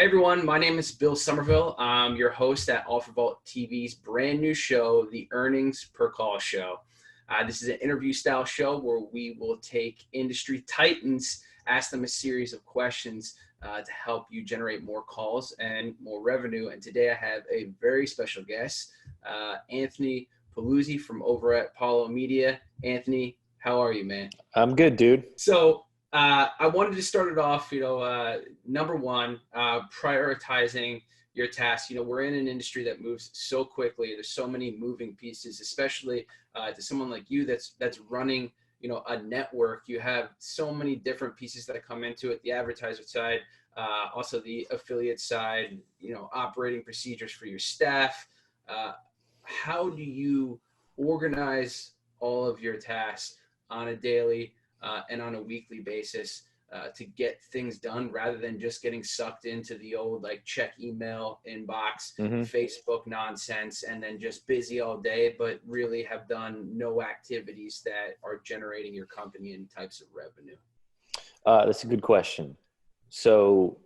Hey everyone, my name is Bill Somerville. I'm your host at OfferVault TV's brand new show, the Earnings Per Call Show. This is an interview style show where we will take industry titans, ask them a series of questions to help you generate more calls and more revenue. And today I have a very special guest, Anthony Paluzzi from over at PALO Media. Anthony, how are you, man? I'm good, dude. So I wanted to start it off, number one, prioritizing your tasks. We're in an industry that moves so quickly. There's so many moving pieces, especially to someone like you that's running, a network. You have so many different pieces that come into it, the advertiser side, also the affiliate side, operating procedures for your staff. How do you organize all of your tasks on a daily and on a weekly basis to get things done rather than just getting sucked into the old check email inbox, Facebook nonsense, and then just busy all day, but really have done no activities that are generating your company any types of revenue? That's a good question. So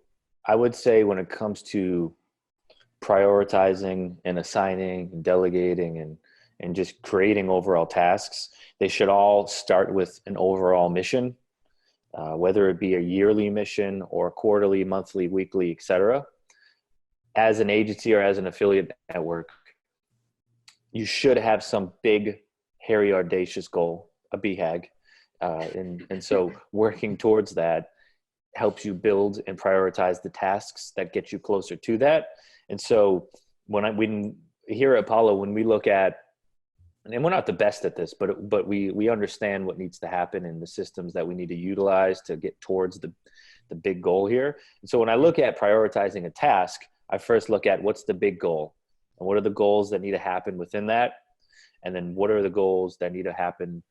I would say when it comes to prioritizing and assigning and delegating and just creating overall tasks, they should all start with an overall mission, whether it be a yearly mission or quarterly, monthly, weekly, etc. As an agency or as an affiliate network, you should have some big, hairy, audacious goal, a BHAG. And so working towards that helps you build and prioritize the tasks that get you closer to that. And so when here at PALO, when we look at, and we're not the best at this, but we understand what needs to happen and the systems that we need to utilize to get towards the big goal here. And so when I look at prioritizing a task, I first look at what's the big goal and what are the goals that need to happen within that. And then what are the goals that need to happen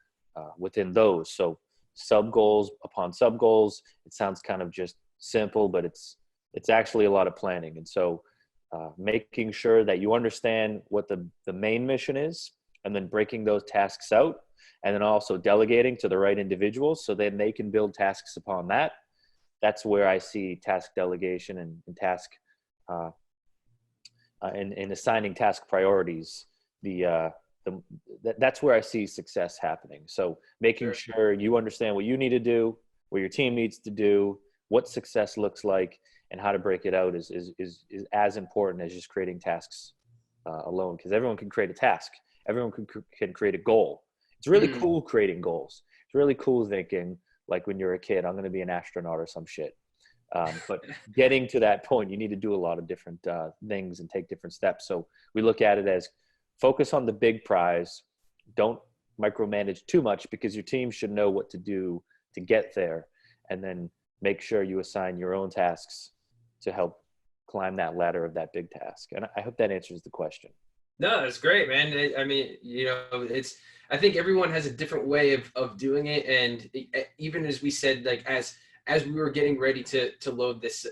within those. So sub goals upon sub goals, it sounds kind of just simple, but it's actually a lot of planning. And so making sure that you understand what the main mission is, and then breaking those tasks out, and then also delegating to the right individuals so then they can build tasks upon that. That's where I see task delegation and task and assigning task priorities. That's where I see success happening. So making sure you understand what you need to do, what your team needs to do, what success looks like, and how to break it out is as important as just creating tasks alone, because everyone can create a task. Everyone can create a goal. It's really cool creating goals. It's really cool thinking like when you're a kid, I'm going to be an astronaut or some shit. But getting to that point, you need to do a lot of different things and take different steps. So we look at it as focus on the big prize. Don't micromanage too much because your team should know what to do to get there. And then make sure you assign your own tasks to help climb that ladder of that big task. And I hope that answers the question. No, that's great, man. I think everyone has a different way of doing it. And even as we said, as we were getting ready to load this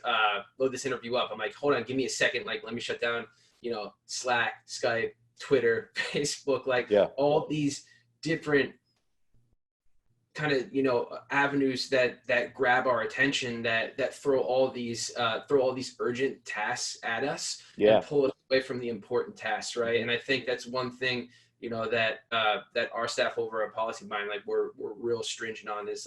interview up, I'm like, hold on, give me a second. Let me shut down, Slack, Skype, Twitter, Facebook, all these different kind of, avenues that grab our attention, that throw all these urgent tasks at us and pull it away from the important tasks. Right. And I think that's one thing, that our staff over at Policy Mind, we're real stringent on is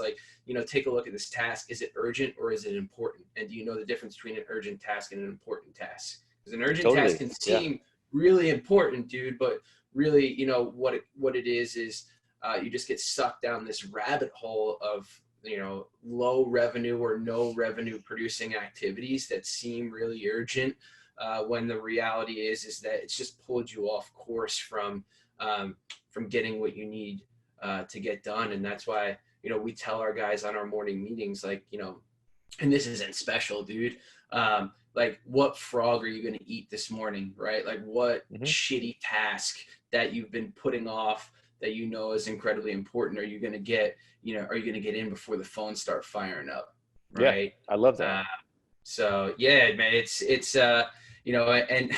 take a look at this task. Is it urgent or is it important? And do you know the difference between an urgent task and an important task? Because an urgent task can seem really important, dude, but really, what it is you just get sucked down this rabbit hole of, low revenue or no revenue producing activities that seem really urgent, when the reality is that it's just pulled you off course from getting what you need to get done. And that's why, we tell our guys on our morning meetings, and this isn't special, dude. What frog are you going to eat this morning? Right? What shitty task that you've been putting off that is incredibly important are you going to get in before the phones start firing up? Right. Yeah, I love that. So yeah, man, it's and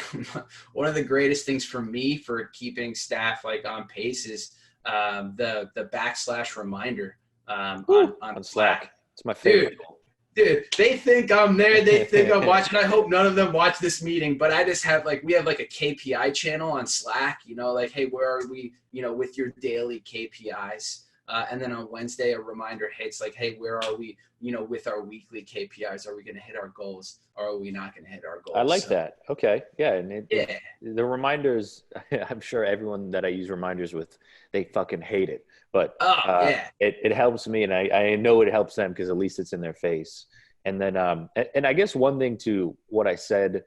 one of the greatest things for me for keeping staff on pace is the / reminder on Slack. It's my favorite. Dude, Dude, they think I'm there. They think I'm watching. I hope none of them watch this meeting, but I just have we have like a KPI channel on Slack, like, hey, where are we, with your daily KPIs? And then on Wednesday, a reminder hits like, hey, where are we, with our weekly KPIs? Are we going to hit our goals or are we not going to hit our goals? I like that. Okay. Yeah. And the reminders, I'm sure everyone that I use reminders with, they fucking hate it. But it helps me, and I know it helps them because at least it's in their face. And then, and I guess one thing to what I said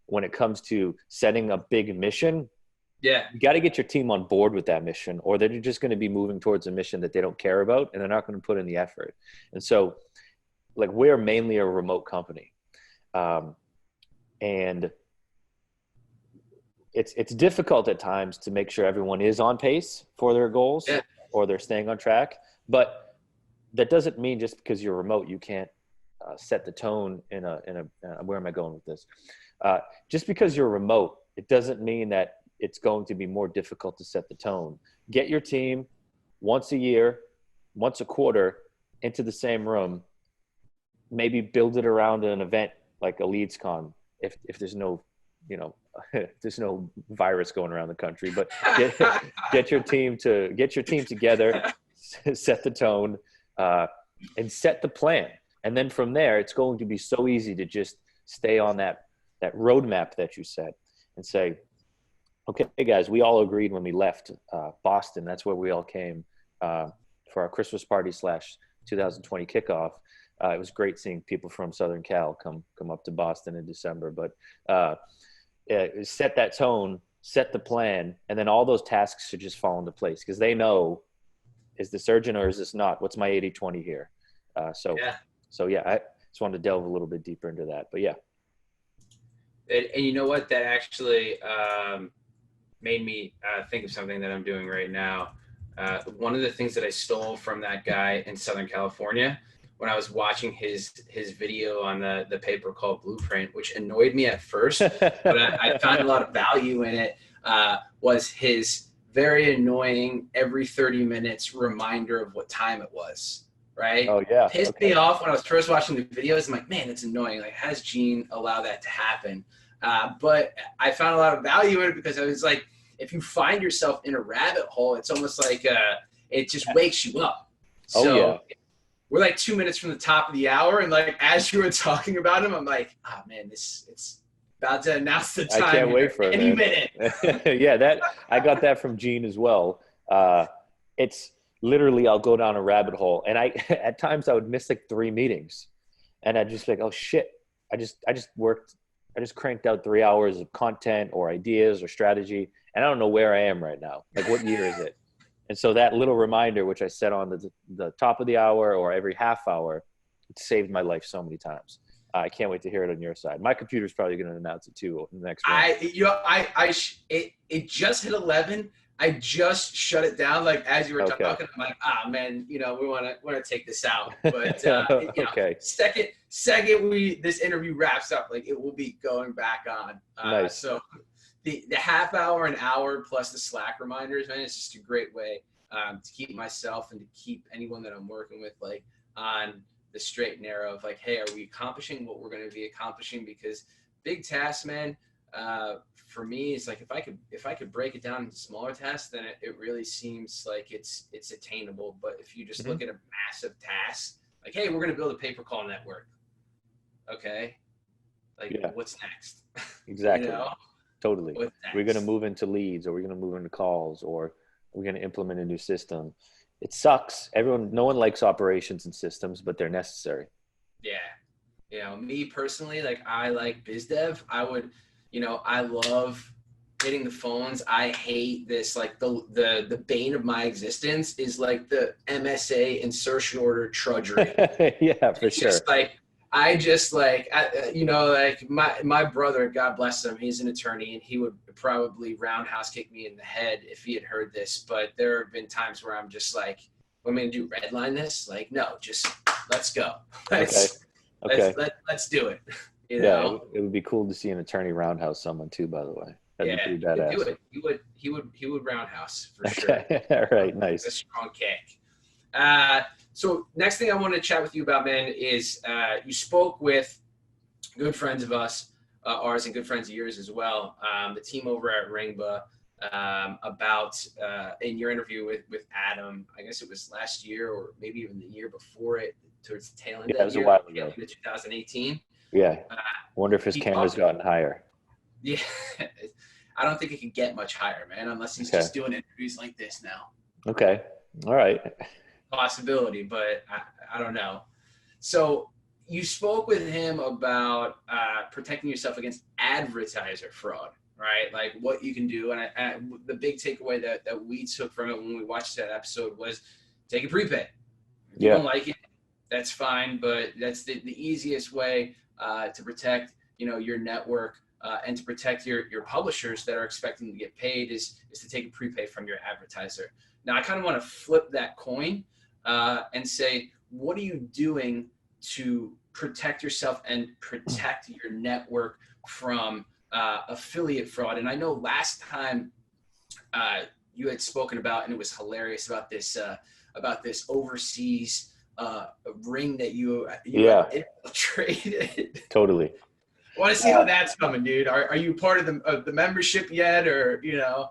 when it comes to setting a big mission, you got to get your team on board with that mission, or they're just going to be moving towards a mission that they don't care about, and they're not going to put in the effort. And so, like, we're mainly a remote company, and it's difficult at times to make sure everyone is on pace for their goals. Yeah. Or they're staying on track. But that doesn't mean just because you're remote, you can't set the tone in a where am I going with this? Just because you're remote, it doesn't mean that it's going to be more difficult to set the tone. Get your team once a year, once a quarter into the same room, maybe build it around an event like a Leads Con if there's no, there's no virus going around the country, but get your team together, set the tone, and set the plan. And then from there, it's going to be so easy to just stay on that roadmap that you set and say, okay, guys, we all agreed when we left Boston. That's where we all came for our Christmas party / 2020 kickoff. It was great seeing people from Southern Cal come up to Boston in December, but set that tone, set the plan, and then all those tasks should just fall into place because they know, is this urgent or is this not? What's my 80-20 here? So I just wanted to delve a little bit deeper into that, but yeah. And you know what? That actually made me think of something that I'm doing right now. One of the things that I stole from that guy in Southern California when I was watching his video on the paper called Blueprint, which annoyed me at first, but I found a lot of value in it, was his very annoying every 30 minutes reminder of what time it was, right? Oh, yeah. Pissed me off when I was first watching the videos. I'm like, man, it's annoying. Like, how does Gene allow that to happen? But I found a lot of value in it because I was like, if you find yourself in a rabbit hole, it's almost like it just wakes you up. So we're like 2 minutes from the top of the hour, and like as you were talking about him, I'm like, oh man, it's about to announce the time. I can't wait for any minute. Yeah, I got that from Gene as well. It's literally I'll go down a rabbit hole, and at times I would miss like 3 meetings, and I'd just be like, oh shit, I just cranked out 3 hours of content or ideas or strategy, and I don't know where I am right now. Like, what year is it? And so that little reminder, which I set on the top of the hour or every half hour, it saved my life so many times. I can't wait to hear it on your side. My computer's probably going to announce it too in the next one. It just hit 11. I just shut it down. Like as you were talking, I'm like, man, we want to take this out. But okay. Second this interview wraps up, like it will be going back on. Nice. So the half hour, an hour plus the Slack reminders, man, it's just a great way to keep myself and to keep anyone that I'm working with like on the straight and narrow of like, hey, are we accomplishing what we're going to be accomplishing? Because big tasks, man, for me, it's like if I could break it down into smaller tasks, then it really seems like it's attainable. But if you just look at a massive task, like, hey, we're going to build a pay-per-call network. Okay, like what's next? Exactly. Totally. We're going to move into leads, or we're going to move into calls, or we're going to implement a new system. It sucks. No one likes operations and systems, but they're necessary. Yeah. Me personally, like I like biz dev. I love hitting the phones. I hate this. Like the bane of my existence is like the MSA insertion order trudgery. Yeah, for sure. Just like, my brother, God bless him, he's an attorney, and he would probably roundhouse kick me in the head if he had heard this. But there have been times where I'm just like, I'm going to do redline this. Like, no, just let's go. Let's do it. Yeah, it would be cool to see an attorney roundhouse someone too, by the way. That'd be pretty badass. He would roundhouse for sure. All right, nice. A strong kick. So next thing I want to chat with you about, man, is you spoke with good friends of ours and good friends of yours as well, the team over at Ringba, about in your interview with Adam. I guess it was last year or maybe even the year before it, towards the tail end of Yeah, it that was a year, while tail ago. end of 2018. Yeah. Uh, Wonder if his he camera's talked, gotten higher. yeah, I don't think it could get much higher, man, unless he's Okay. just doing interviews like this now. Okay. All right. Possibility, but I don't know. So you spoke with him about protecting yourself against advertiser fraud, right? Like what you can do. And the big takeaway that we took from it when we watched that episode was take a prepay. If you Yeah. don't like it, that's fine, but that's the easiest way to protect, your network and to protect your publishers that are expecting to get paid is to take a prepay from your advertiser. Now, I kind of want to flip that coin and say, what are you doing to protect yourself and protect your network from affiliate fraud? And I know last time you had spoken about, and it was hilarious, about this overseas ring that you infiltrated. Totally. I want to see how that's coming, dude. Are you part of the membership yet, or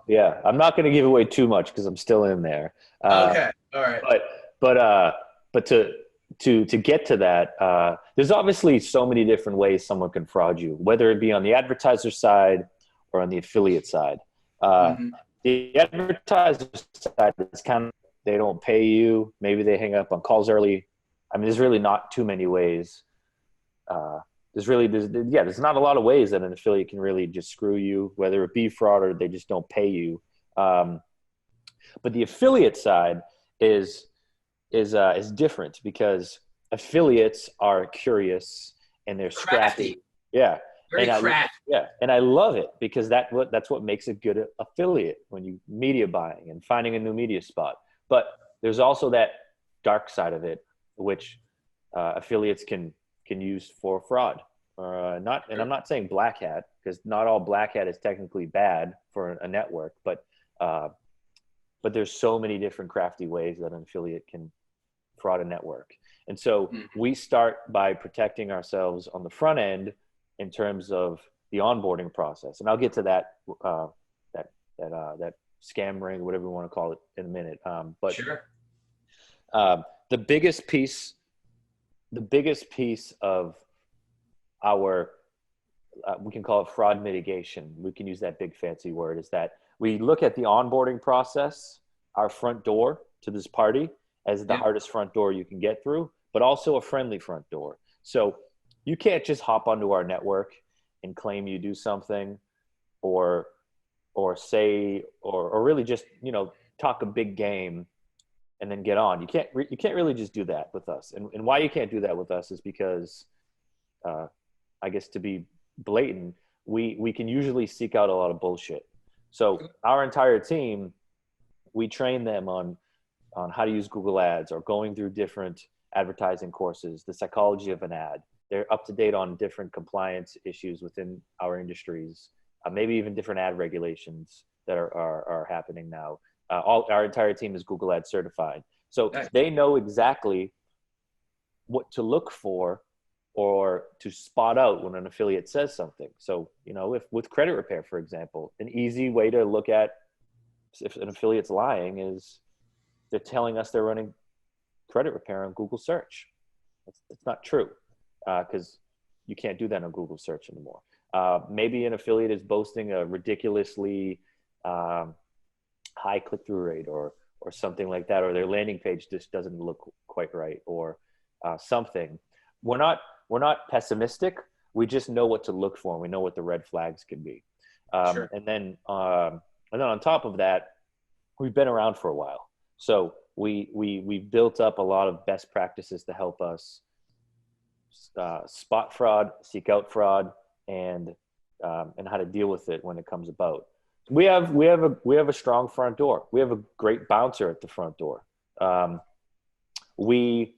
Yeah, I'm not going to give away too much because I'm still in there. Okay, all right. But to get to that, there's obviously so many different ways someone can fraud you, whether it be on the advertiser side or on the affiliate side. The advertiser side is kind of, they don't pay you. Maybe they hang up on calls early. I mean, there's really not too many ways. There's not a lot of ways that an affiliate can really just screw you, whether it be fraud or they just don't pay you. But the affiliate side is different because affiliates are curious and they're scrappy. Yeah. Very crafty. And I love it because that's what makes a good affiliate, when you media buying and finding a new media spot. But there's also that dark side of it, which affiliates can use for fraud. And I'm not saying black hat, because not all black hat is technically bad for a network, but there's so many different crafty ways that an affiliate can fraud a network. And so we start by protecting ourselves on the front end in terms of the onboarding process. And I'll get to that scam ring, whatever you want to call it, in a minute. But sure. The biggest piece of our, we can call it fraud mitigation. We can use that big fancy word, is that we look at the onboarding process, our front door to this party, as the hardest front door you can get through, but also a friendly front door. So you can't just hop onto our network and claim you do something or say, or really just, talk a big game and then get on. You can't really just do that with us. And why you can't do that with us is because, I guess, to be blatant, we can usually seek out a lot of bullshit. So our entire team, we train them on how to use Google Ads, or going through different advertising courses, the psychology of an ad. They're up to date on different compliance issues within our industries, maybe even different ad regulations that are happening now. Our entire team is Google Ads certified. So they know exactly what to look for or to spot out when an affiliate says something. So, if with credit repair, for example, an easy way to look at if an affiliate's lying is they're telling us they're running credit repair on Google search. It's not true, because you can't do that on Google search anymore. Maybe an affiliate is boasting a ridiculously high click-through rate or something like that, or their landing page just doesn't look quite right, or something. We're not pessimistic. We just know what to look for, and we know what the red flags can be. Sure. And then on top of that, we've been around for a while, so we've built up a lot of best practices to help us spot fraud, seek out fraud, and how to deal with it when it comes about. We have a strong front door. We have a great bouncer at the front door. We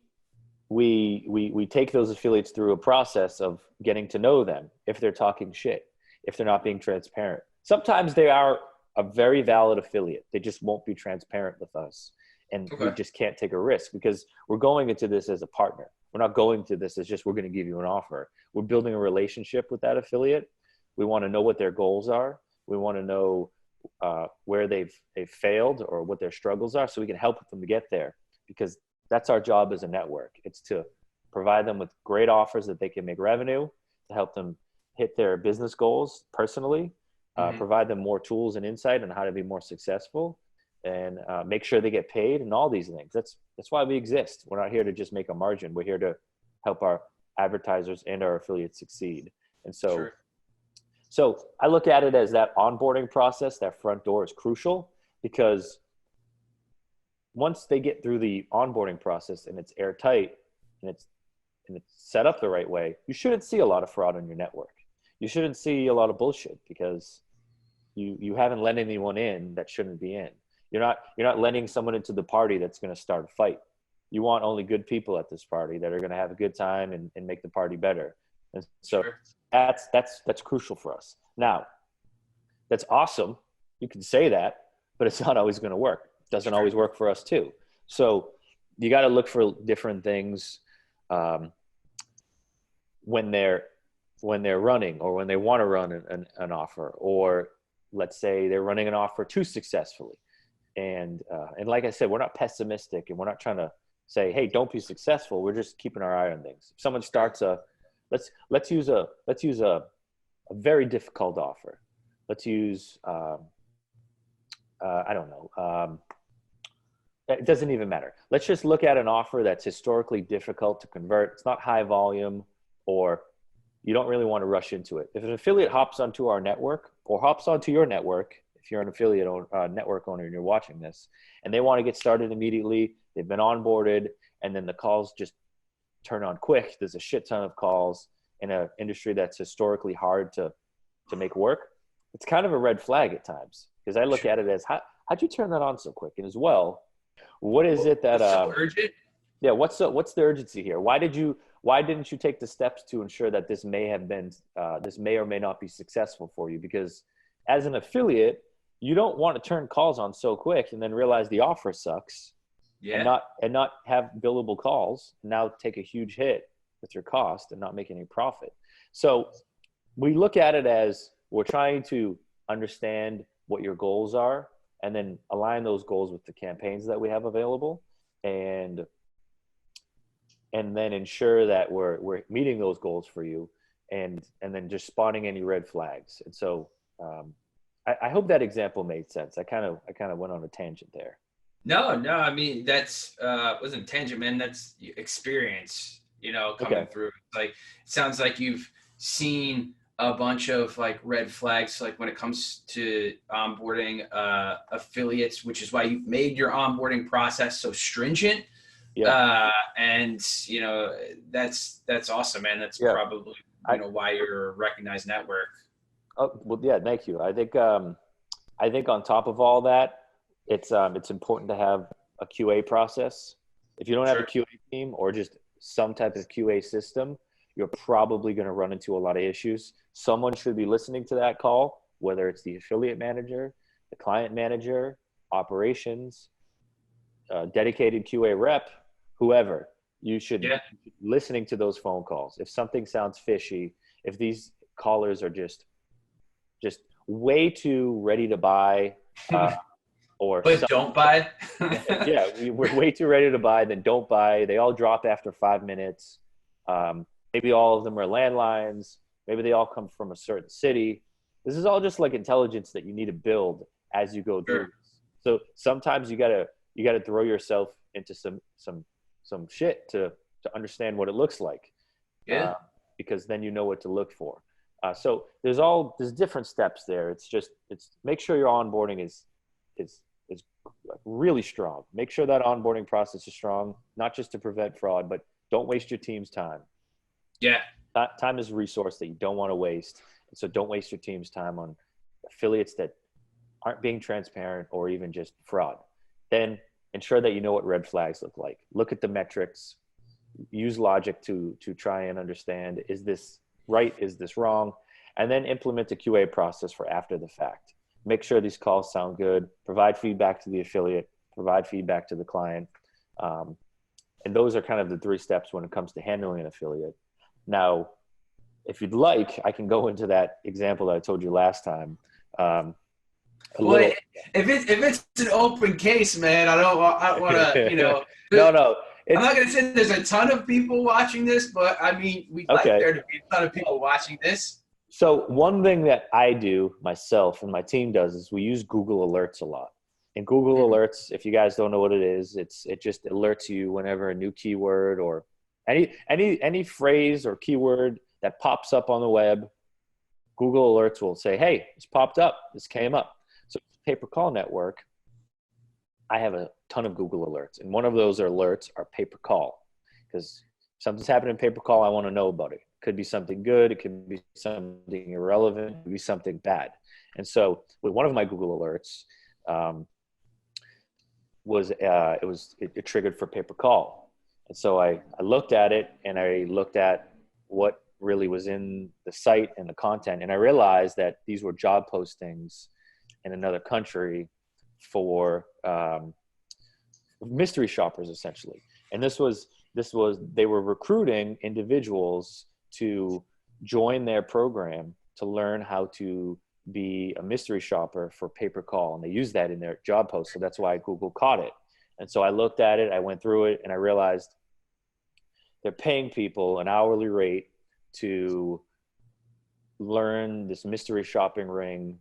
take those affiliates through a process of getting to know them. If they're talking shit, if they're not being transparent, sometimes they are a very valid affiliate. They just won't be transparent with us. And we Okay. just can't take a risk because we're going into this as a partner. We're not going to this as just, we're going to give you an offer. We're building a relationship with that affiliate. We want to know what their goals are. We want to know where they've failed or what their struggles are, so we can help them to get there, because that's our job as a network. It's to provide them with great offers that they can make revenue, to help them hit their business goals personally, provide them more tools and insight on how to be more successful, and make sure they get paid and all these things. That's why we exist. We're not here to just make a margin. We're here to help our advertisers and our affiliates succeed. And so, Sure. so I look at it as that onboarding process, that front door is crucial, because once they get through the onboarding process and it's airtight and it's set up the right way, you shouldn't see a lot of fraud on your network. You shouldn't see a lot of bullshit, because you haven't let anyone in that shouldn't be in. You're not letting someone into the party that's going to start a fight. You want only good people at this party that are going to have a good time and make the party better. And so Sure. that's crucial for us. Now, that's awesome. You can say that, but it's not always going to work. It doesn't always work for us too. So you got to look for different things when they're running, or when they want to run an offer, or let's say they're running an offer too successfully. And like I said, we're not pessimistic, and we're not trying to say, hey, don't be successful. We're just keeping our eye on things. If someone starts let's use a very difficult offer. Let's use I don't know. It doesn't even matter. Let's just look at an offer that's historically difficult to convert. It's not high volume, or you don't really want to rush into it. If an affiliate hops onto our network, or hops onto your network, if you're an affiliate network owner and you're watching this, and they want to get started immediately, they've been onboarded, and then the calls just turn on quick. There's a shit ton of calls in an industry that's historically hard to make work. It's kind of a red flag at times, because I look at it as, how'd you turn that on so quick? And as well, what is it that so urgent? yeah, what's the urgency here? Why didn't you take the steps to ensure that this may or may not be successful for you? Because as an affiliate, you don't want to turn calls on so quick and then realize the offer sucks, Yeah. and not have billable calls, and now take a huge hit with your cost and not make any profit. So we look at it as, we're trying to understand what your goals are, and then align those goals with the campaigns that we have available, and then ensure that we're meeting those goals for you, and then just spotting any red flags. And so I hope that example made sense. I kind of went on a tangent there. No, I mean, that's wasn't a tangent, man. That's experience, coming through. Like, it sounds like you've seen a bunch of like red flags, like when it comes to onboarding affiliates, which is why you've made your onboarding process so stringent. Yeah. And that's awesome, man. That's probably why you're a recognized network. Oh, well, yeah, thank you. I think on top of all that, it's important to have a QA process. If you don't have a QA team, or just some type of QA system, you're probably going to run into a lot of issues. Someone should be listening to that call, whether it's the affiliate manager, the client manager, operations, dedicated QA rep, whoever. You should be listening to those phone calls. If something sounds fishy, if these callers are just way too ready to buy, but don't buy. Yeah, we're way too ready to buy, then don't buy. They all drop after 5 minutes. Maybe all of them are landlines. Maybe they all come from a certain city. This is all just like intelligence that you need to build as you go through. So sometimes you gotta throw yourself into some shit to understand what it looks like. Because then you know what to look for. So there's different steps there. It's make sure your onboarding is really strong. Make sure that onboarding process is strong, not just to prevent fraud, but don't waste your team's time. Yeah. Time is a resource that you don't want to waste. So don't waste your team's time on affiliates that aren't being transparent or even just fraud. Then ensure that you know what red flags look like. Look at the metrics. Use logic to try and understand, is this right? Is this wrong? And then implement a QA process for after the fact. Make sure these calls sound good. Provide feedback to the affiliate. provide feedback to the client. And those are kind of the 3 steps when it comes to handling an affiliate. Now, if you'd like, I can go into that example that I told you last time. Well, if it's an open case, man, I don't want to, No. I'm not going to say there's a ton of people watching this, but I mean, we'd like there to be a ton of people watching this. So one thing that I do myself and my team does is we use Google Alerts a lot. And Google Alerts, if you guys don't know what it is, it just alerts you whenever a new keyword or any phrase or keyword that pops up on the web. Google Alerts will say, hey, this popped up, this came up. So pay-per-call network, I have a ton of Google Alerts. And one of those alerts are pay-per-call, because something's happening in pay-per-call, I want to know about it. It could be something good. It could be something irrelevant. It could be something bad. And so with one of my Google Alerts, it triggered for pay-per-call. And so I looked at it, and I looked at what really was in the site and the content. And I realized that these were job postings in another country for mystery shoppers, essentially. And they were recruiting individuals to join their program to learn how to be a mystery shopper for pay-per-call. And they used that in their job post. So that's why Google caught it. And so I looked at it, I went through it, and I realized they're paying people an hourly rate to learn this mystery shopping ring,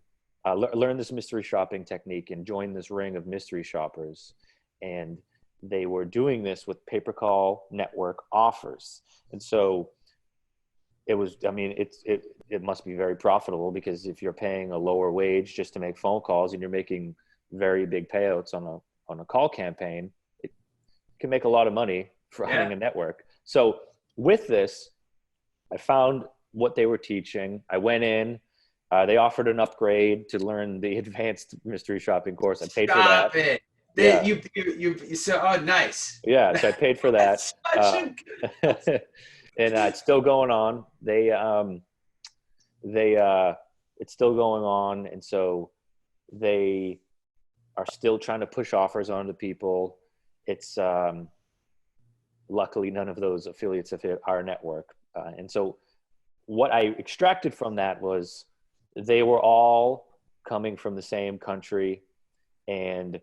learn this mystery shopping technique and join this ring of mystery shoppers. And they were doing this with pay-per-call network offers. And so it must be very profitable, because if you're paying a lower wage just to make phone calls and you're making very big payouts on a call campaign, it can make a lot of money for running a network. So with this, I found what they were teaching. I went in, they offered an upgrade to learn the advanced mystery shopping course. I paid for that. Oh, nice. Yeah, so I paid for that. And it's still going on. It's still going on. And so they are still trying to push offers onto people. It's luckily none of those affiliates have hit our network. And so what I extracted from that was they were all coming from the same country, and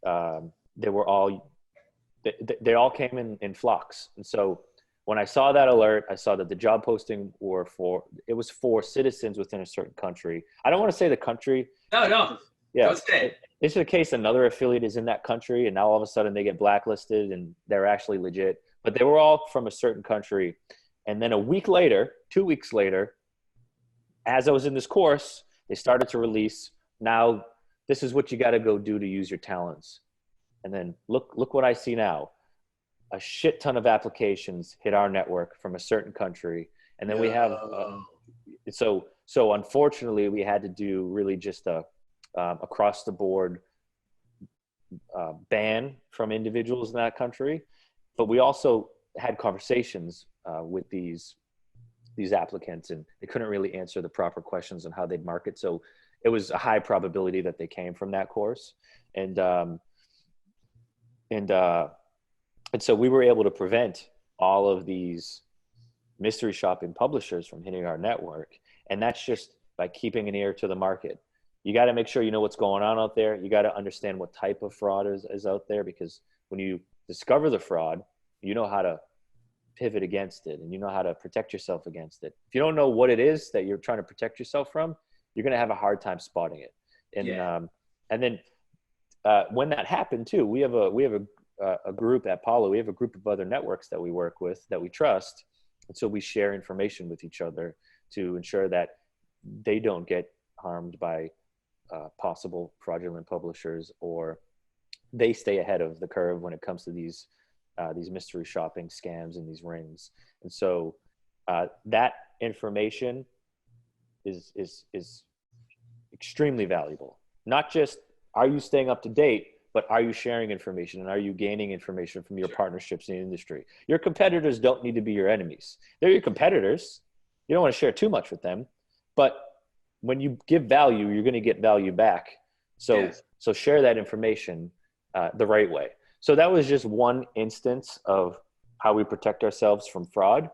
they all came in flocks. And so when I saw that alert, I saw that the job posting was for citizens within a certain country. I don't want to say the country. No. Yeah. Don't say it. It's the case another affiliate is in that country, and now all of a sudden they get blacklisted and they're actually legit. But they were all from a certain country. And then 2 weeks later, as I was in this course, they started to release, now this is what you got to go do to use your talents. And then look what I see now. A shit ton of applications hit our network from a certain country. And then we have, so unfortunately we had to do really just a across the board ban from individuals in that country. But we also had conversations with these applicants, and they couldn't really answer the proper questions on how they'd market. So it was a high probability that they came from that course. And so we were able to prevent all of these mystery shopping publishers from hitting our network. And that's just by keeping an ear to the market. You got to make sure you know what's going on out there. You got to understand what type of fraud is out there, because when you discover the fraud, you know how to pivot against it, and you know how to protect yourself against it. If you don't know what it is that you're trying to protect yourself from, you're going to have a hard time spotting it. And then when that happened too, we have a group at PALO. We have a group of other networks that we work with that we trust. And so we share information with each other to ensure that they don't get harmed by possible fraudulent publishers, or they stay ahead of the curve when it comes to these mystery shopping scams and these rings. And so that information is extremely valuable. Not just are you staying up to date, but are you sharing information, and are you gaining information from your partnerships in the industry? Your competitors don't need to be your enemies. They're your competitors. You don't want to share too much with them, but when you give value, you're going to get value back. So share that information. the right way. So that was just one instance of how we protect ourselves from fraud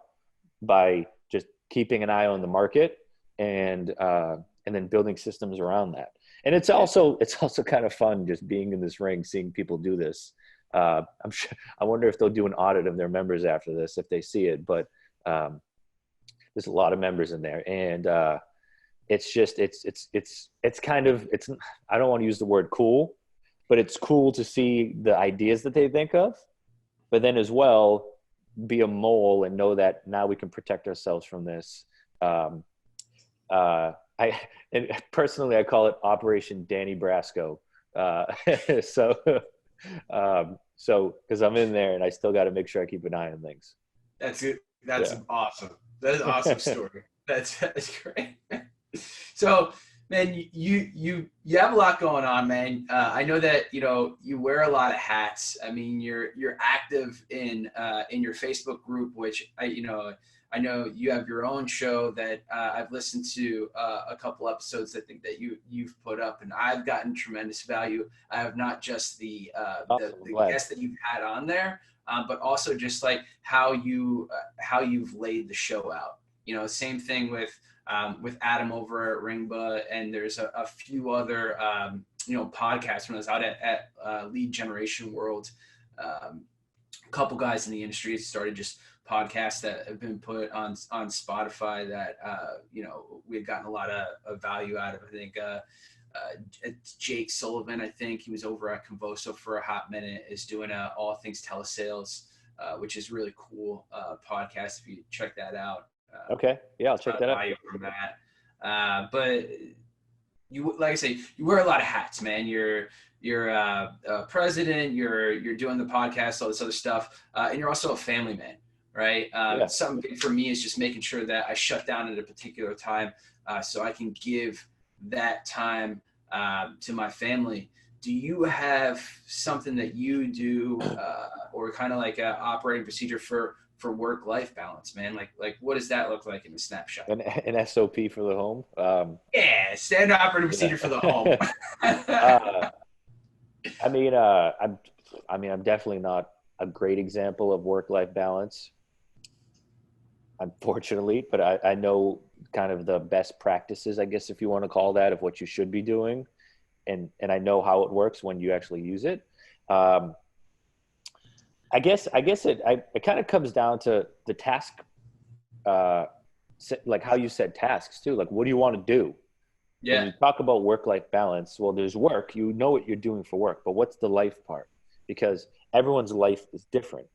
by just keeping an eye on the market and then building systems around that. And it's also kind of fun just being in this ring, seeing people do this. I'm sure, I wonder if they'll do an audit of their members after this, if they see it, but there's a lot of members in there, and it's just, it's kind of, I don't want to use the word cool, but it's cool to see the ideas that they think of, but then as well, be a mole and know that now we can protect ourselves from this. And personally, I call it Operation Danny Brasco. So because I'm in there and I still got to make sure I keep an eye on things. That's it. That's awesome. That is an awesome story. That's great. So, man, you have a lot going on, man. I know that you wear a lot of hats. I mean, you're active in your Facebook group, which I know you have your own show that I've listened to a couple episodes. I think that you've put up, and I've gotten tremendous value. I have not just the guests that you've had on there, but also just like how you've laid the show out. Same thing with Adam over at Ringba, and there's a few other podcasts when I was out at Lead Generation World. A couple guys in the industry started just podcasts that have been put on Spotify that we've gotten a lot of value out of. I think Jake Sullivan, I think he was over at Convoso for a hot minute, is doing all things telesales, which is really cool podcast. If you check that out. Okay, yeah, I'll check that out. From that. But you, like I say, you wear a lot of hats, man. You're president. You're doing the podcast, all this other stuff, and you're also a family man, right? Something big for me is just making sure that I shut down at a particular time, so I can give that time to my family. Do you have something that you do, or kind of like an operating procedure for work-life balance, man? Like what does that look like in a snapshot? An SOP for the home? Standard operating procedure for the home. I'm definitely not a great example of work-life balance, unfortunately, but I know kind of the best practices, I guess, if you want to call that, of what you should be doing. And I know how it works when you actually use it. I guess it kind of comes down to the task, like how you said tasks too. Like, what do you want to do? Yeah. When you talk about work-life balance, well, there's work. You know what you're doing for work, but what's the life part? Because everyone's life is different.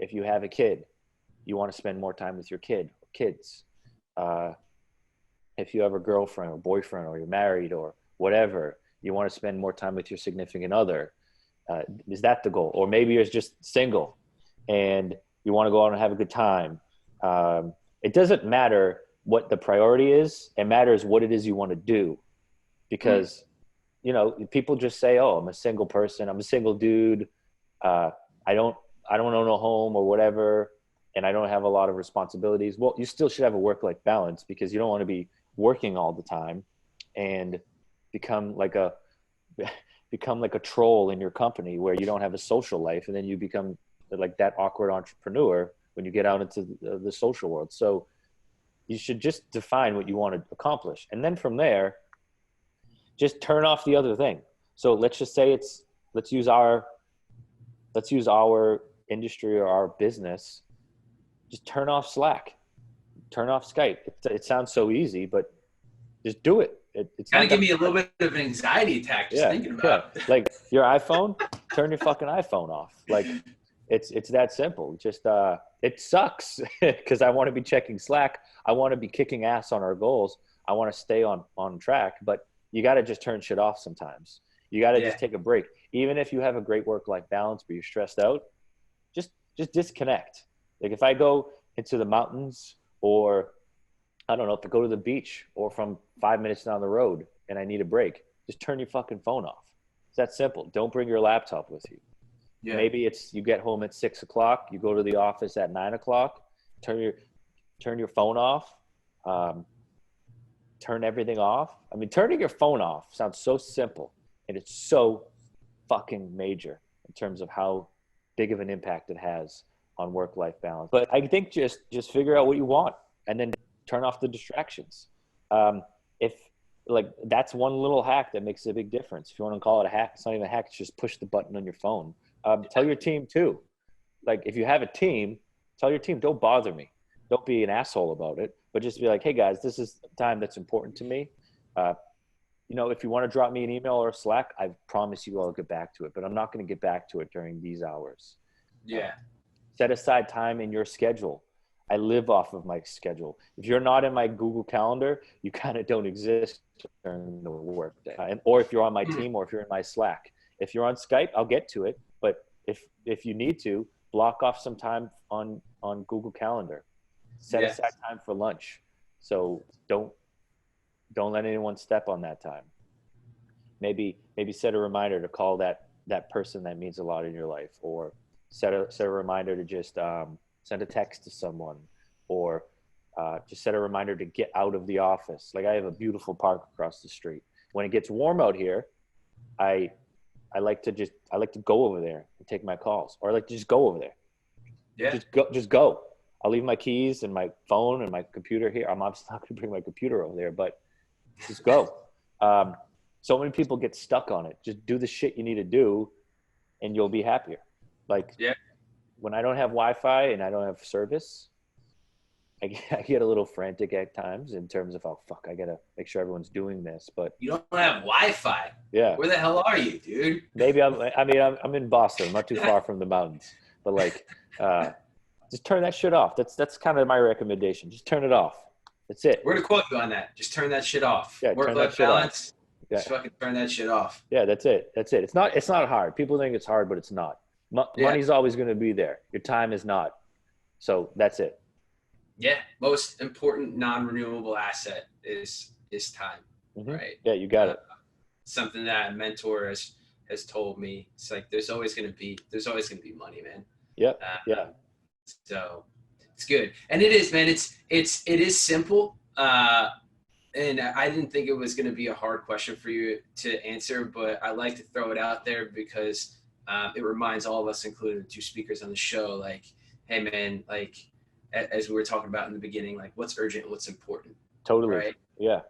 If you have a kid, you want to spend more time with your kid or kids. If you have a girlfriend or boyfriend, or you're married or whatever, you want to spend more time with your significant other. Is that the goal? Or maybe you're just single and you want to go out and have a good time. It doesn't matter what the priority is. It matters what it is you want to do, because people just say, oh, I'm a single person, I'm a single dude, I don't own a home or whatever, and I don't have a lot of responsibilities. Well, you still should have a work-life balance, because you don't want to be working all the time and become like a troll in your company where you don't have a social life, and then you become like that awkward entrepreneur when you get out into the social world. So you should just define what you want to accomplish, and then from there, just turn off the other thing. So let's just say let's use our industry or our business. Just turn off Slack, turn off Skype. It sounds so easy, but just do it. It's kind of give me a little bit of an anxiety attack just thinking about it. Like your iPhone, turn your fucking iPhone off. Like it's that simple. Just it sucks because I want to be checking Slack. I want to be kicking ass on our goals. I want to stay on track, but you got to just turn shit off sometimes. You got to just take a break. Even if you have a great work-life balance, but you're stressed out, just disconnect. Like if I go into the mountains, or I don't know, if I go to the beach, or from 5 minutes down the road and I need a break, just turn your fucking phone off. It's that simple. Don't bring your laptop with you. Yeah. Maybe it's you get home at 6 o'clock, you go to the office at 9 o'clock, turn your phone off, turn everything off. I mean, turning your phone off sounds so simple, and it's so fucking major in terms of how big of an impact it has on work-life balance. But I think just figure out what you want and then turn off the distractions. If like that's one little hack that makes a big difference. If you want to call it a hack, it's not even a hack. It's just push the button on your phone. Tell your team too. Like if you have a team, tell your team, don't bother me. Don't be an asshole about it, but just be like, hey guys, this is time that's important to me. If you want to drop me an email or a Slack, I promise you I'll get back to it, but I'm not going to get back to it during these hours. Yeah. Set aside time in your schedule. I live off of my schedule. If you're not in my Google Calendar, you kind of don't exist during the workday. Or if you're on my team, or if you're in my Slack. If you're on Skype, I'll get to it. But if you need to, block off some time on Google Calendar. Set aside time for lunch. So don't let anyone step on that time. Maybe set a reminder to call that person that means a lot in your life, or set a reminder to just send a text to someone, or just set a reminder to get out of the office. Like I have a beautiful park across the street. When it gets warm out here, I like to go over there and take my calls, or I like to just go over there. Yeah. Just go. I'll leave my keys and my phone and my computer here. I'm obviously not going to bring my computer over there, but just go. So many people get stuck on it. Just do the shit you need to do and you'll be happier. Like when I don't have Wi-Fi and I don't have service, I get a little frantic at times in terms of, oh, fuck, I got to make sure everyone's doing this. But you don't have Wi-Fi? Yeah. Where the hell are you, dude? Maybe I'm in Boston. I'm not too far from the mountains. But like, just turn that shit off. That's kind of my recommendation. Just turn it off. That's it. We're going to quote you on that. Just turn that shit off. Yeah, Work-life balance. Yeah. Just fucking turn that shit off. Yeah, that's it. It's not hard. People think it's hard, but it's not. Money's always going to be there. Your time is not. So that's it. Yeah. Most important non-renewable asset is time. Mm-hmm. Right. Yeah, you got it. Something that a mentor has told me. It's like, there's always going to be money, man. Yeah. Yeah. So it's good. And it is, man, it is simple. And I didn't think it was going to be a hard question for you to answer, but I like to throw it out there because it reminds all of us, including the two speakers on the show, like, hey man, like as we were talking about in the beginning, like what's urgent and what's important. Totally. Right. Yeah.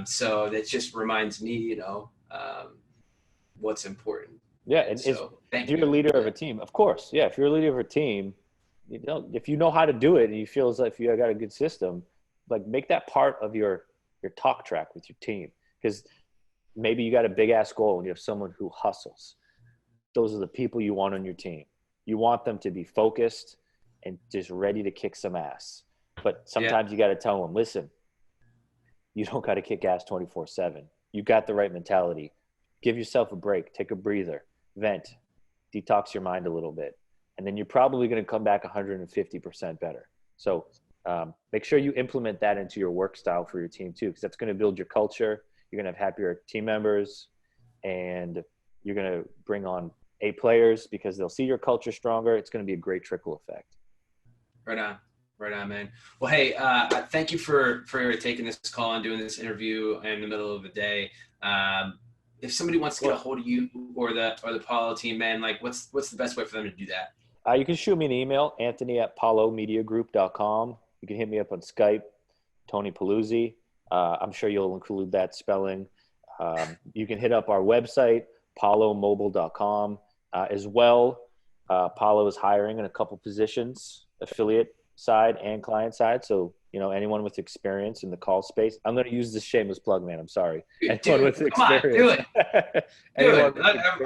So that just reminds me, what's important. Yeah. And so, if you're a leader of a team, of course. Yeah. If you're a leader of a team, if you know how to do it and you feel as if you got a good system, like make that part of your talk track with your team. Because maybe you got a big ass goal and you have someone who hustles. Those are the people you want on your team. You want them to be focused and just ready to kick some ass. But sometimes you got to tell them, listen, you don't got to kick ass 24/7. You got the right mentality. Give yourself a break, take a breather, vent, detox your mind a little bit. And then you're probably going to come back 150% better. So make sure you implement that into your work style for your team too, because that's going to build your culture. You're going to have happier team members, and you're going to bring on A players because they'll see your culture stronger. It's going to be a great trickle effect. Right on, man. Well, hey, thank you for taking this call and doing this interview in the middle of the day. If somebody wants to get a hold of you or the PALO team, man, like what's the best way for them to do that? You can shoot me an email, anthony@palomediagroup.com. You can hit me up on Skype, Tony Paluzzi. I'm sure you'll include that spelling. You can hit up our website, palomobile.com. As well, PALO is hiring in a couple positions, affiliate side and client side. So, anyone with experience in the call space. I'm going to use this shameless plug, man. I'm sorry. Anyone with experience. Come on, do it.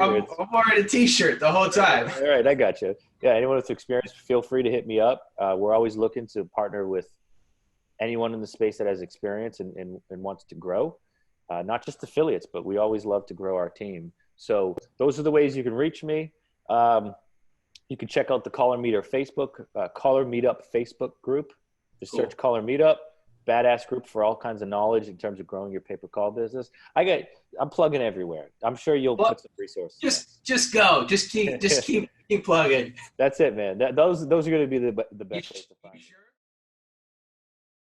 I'm wearing a t-shirt the whole time. All right, I got you. Yeah, anyone with experience, feel free to hit me up. We're always looking to partner with anyone in the space that has experience and wants to grow. Not just affiliates, but we always love to grow our team. So those are the ways you can reach me. You can check out the Caller Meetup Facebook group. Just search Caller Meetup. Badass group for all kinds of knowledge in terms of growing your pay-per-call business. I'm plugging everywhere. I'm sure you'll put some resources. Just go. Just keep plugging. That's it, man. Those are going to be the best ways to find.